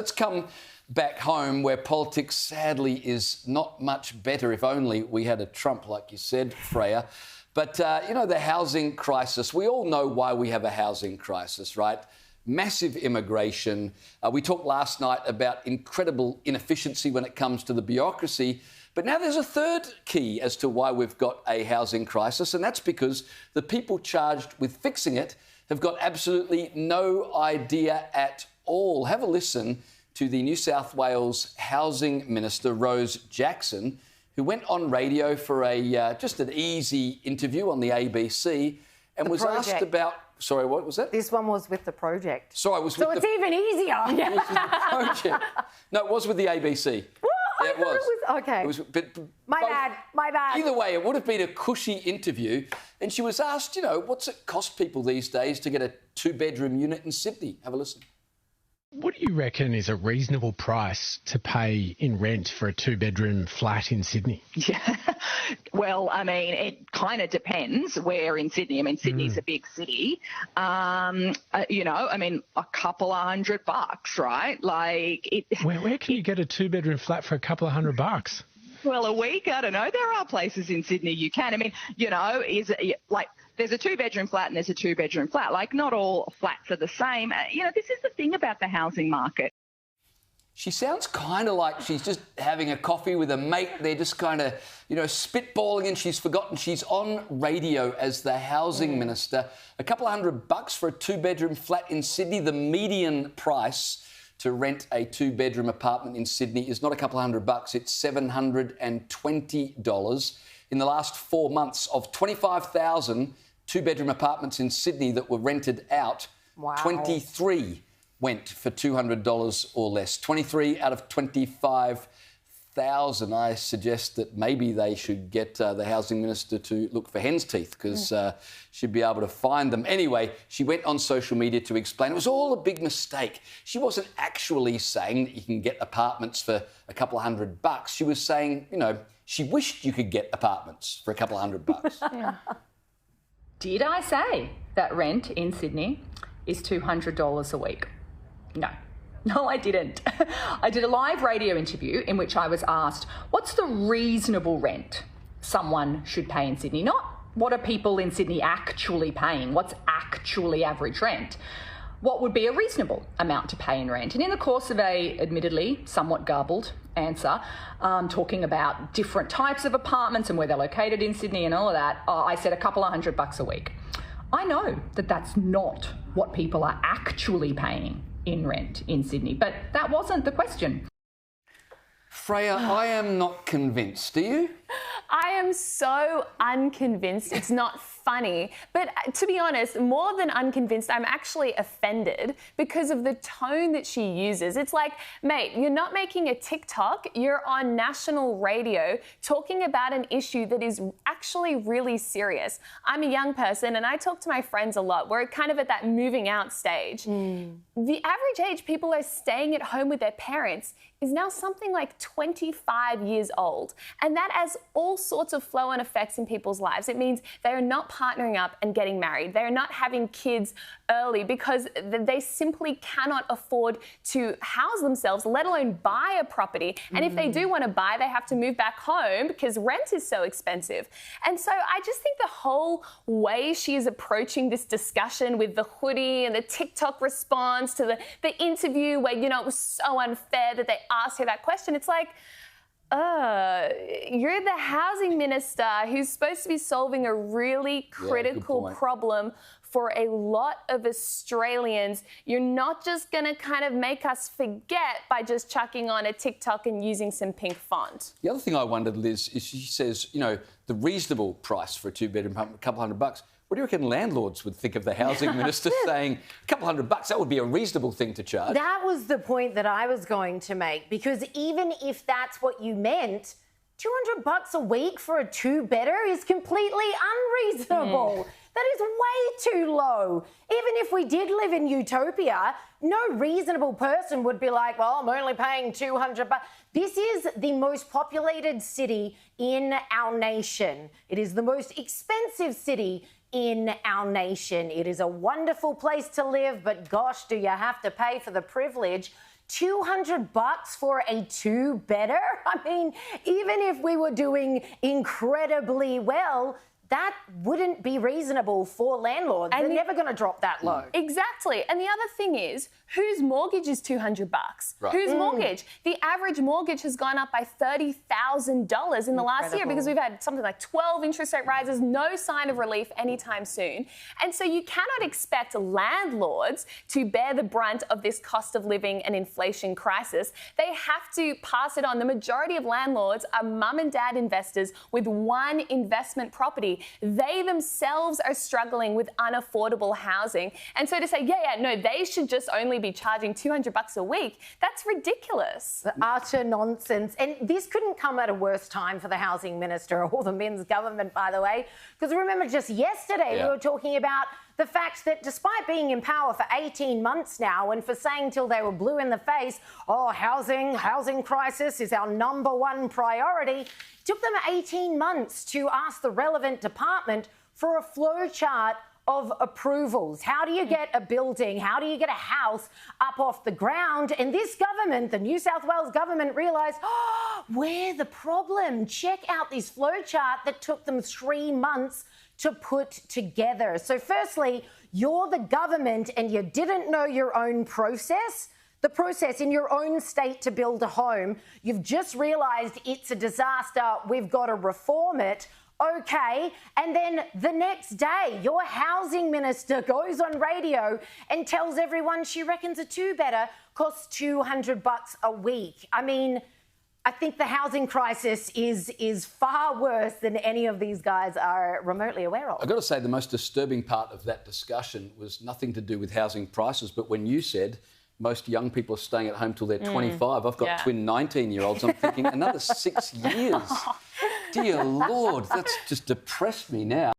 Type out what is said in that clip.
Let's come back home where politics, sadly, is not much better. If only we had a Trump, like you said, Freya. But, you know, the housing crisis, we all know why we have a housing crisis, right? Massive immigration. We talked last night about incredible inefficiency when it comes to the bureaucracy. But now there's a third key as to why we've got a housing crisis, and that's because the people charged with fixing it have got absolutely no idea at all. Have a listen to the New South Wales Housing Minister, Rose Jackson, who went on radio for a just an easy interview on the ABC and was asked about... Sorry, what was that? This one was with The Project. Sorry, it was with so it's even easier. It was with The Project. No, it was with the ABC. What? Yeah, I thought it was... OK. It was, but my bad. Either way, it would have been a cushy interview. And she was asked, you know, what's it cost people these days to get a two-bedroom unit in Sydney? Have a listen. What do you reckon is a reasonable price to pay in rent for a two-bedroom flat in Sydney? Yeah, well, I mean, it kind of depends where in Sydney. I mean, Sydney's a big city. You know, I mean, a couple of $100, right? Like, where can you get a two-bedroom flat for a couple of $100? Well, a week, I don't know. There are places in Sydney you can. I mean, you know, like there's a two-bedroom flat and there's a two-bedroom flat. Like, not all flats are the same. You know, this is the thing about the housing market. She sounds kind of like she's just having a coffee with a mate. They're just kind of, you know, spitballing, and she's forgotten she's on radio as the housing minister. A couple of $100 for a two-bedroom flat in Sydney. The median price to rent a two-bedroom apartment in Sydney is not a couple of $100, it's $720. In the last 4 months, of 25,000 two-bedroom apartments in Sydney that were rented out, 23 went for $200 or less. 23 out of 25,000. I suggest that maybe they should get the housing minister to look for hen's teeth, because she'd be able to find them. Anyway, she went on social media to explain it was all a big mistake. She wasn't actually saying that you can get apartments for a couple of $100. She was saying, you know, she wished you could get apartments for a couple of $100. Yeah. Did I say that rent in Sydney is $200 a week? No, I didn't. I did a live radio interview in which I was asked, what's the reasonable rent someone should pay in Sydney? Not what are people in Sydney actually paying, what's actually average rent. What would be a reasonable amount to pay in rent? And in the course of a, admittedly, somewhat garbled answer, talking about different types of apartments and where they're located in Sydney and all of that, I said a couple of $100 a week. I know that that's not what people are actually paying in rent in Sydney, but that wasn't the question. Freya, I am not convinced. Do you? I am so unconvinced. It's not funny. But to be honest, more than unconvinced, I'm actually offended because of the tone that she uses. It's like, mate, you're not making a TikTok. You're on national radio talking about an issue that is actually really serious. I'm a young person and I talk to my friends a lot. We're kind of at that moving out stage. The average age people are staying at home with their parents is now something like 25 years old. And that has all sorts of flow-on effects in people's lives. It means they are not partnering up and getting married. They are not having kids early because they simply cannot afford to house themselves, let alone buy a property. And if they do want to buy, they have to move back home because rent is so expensive. And so I just think the whole way she is approaching this discussion with the hoodie and the TikTok response to the interview where, you know, it was so unfair that they asked her that question, it's like, you're the housing minister who's supposed to be solving a really critical problem for a lot of Australians. You're not just going to kind of make us forget by just chucking on a TikTok and using some pink font. The other thing I wondered, Liz, is she says, you know, the reasonable price for a two-bedroom apartment, a couple $100. What do you reckon landlords would think of the housing minister saying a couple $100? That would be a reasonable thing to charge. That was the point that I was going to make, because even if that's what you meant, $200 a week for a two-bedder is completely unreasonable. That is way too low. Even if we did live in utopia, no reasonable person would be like, well, I'm only paying $200. This is the most populated city in our nation. It is the most expensive city in our nation. It is a wonderful place to live, but gosh, do you have to pay for the privilege $200 for a two-bedder? I mean, even if we were doing incredibly well, that wouldn't be reasonable for landlords. They're never going to drop that low. Exactly. And the other thing is, whose mortgage is $200? Right. Whose mortgage? The average mortgage has gone up by $30,000 in the last year because we've had something like 12 interest rate rises, no sign of relief anytime soon. And so you cannot expect landlords to bear the brunt of this cost of living and inflation crisis. They have to pass it on. The majority of landlords are mum and dad investors with one investment property. They themselves are struggling with unaffordable housing. And so to say, no, they should just only be charging $200 a week, that's ridiculous. Utter nonsense. And this couldn't come at a worse time for the Housing Minister or the Men's government, by the way. Because remember, just yesterday we were talking about the fact that despite being in power for 18 months now and for saying till they were blue in the face, housing crisis is our #1 priority, it took them 18 months to ask the relevant department for a flow chart of approvals. How do you get a building? How do you get a house up off the ground? And this government, the New South Wales government, realised, we're the problem. Check out this flow chart that took them 3 months to put together. So firstly, you're the government and you didn't know your own process. The process in your own state to build a home. You've just realised it's a disaster. We've got to reform it. Okay, and then the next day, your housing minister goes on radio and tells everyone she reckons a two-bedder costs $200 a week. I mean, I think the housing crisis is far worse than any of these guys are remotely aware of. I've got to say the most disturbing part of that discussion was nothing to do with housing prices, but when you said most young people are staying at home till they're 25. I've got twin 19-year-olds. I'm thinking another 6 years. Dear Lord, that's just depressed me now.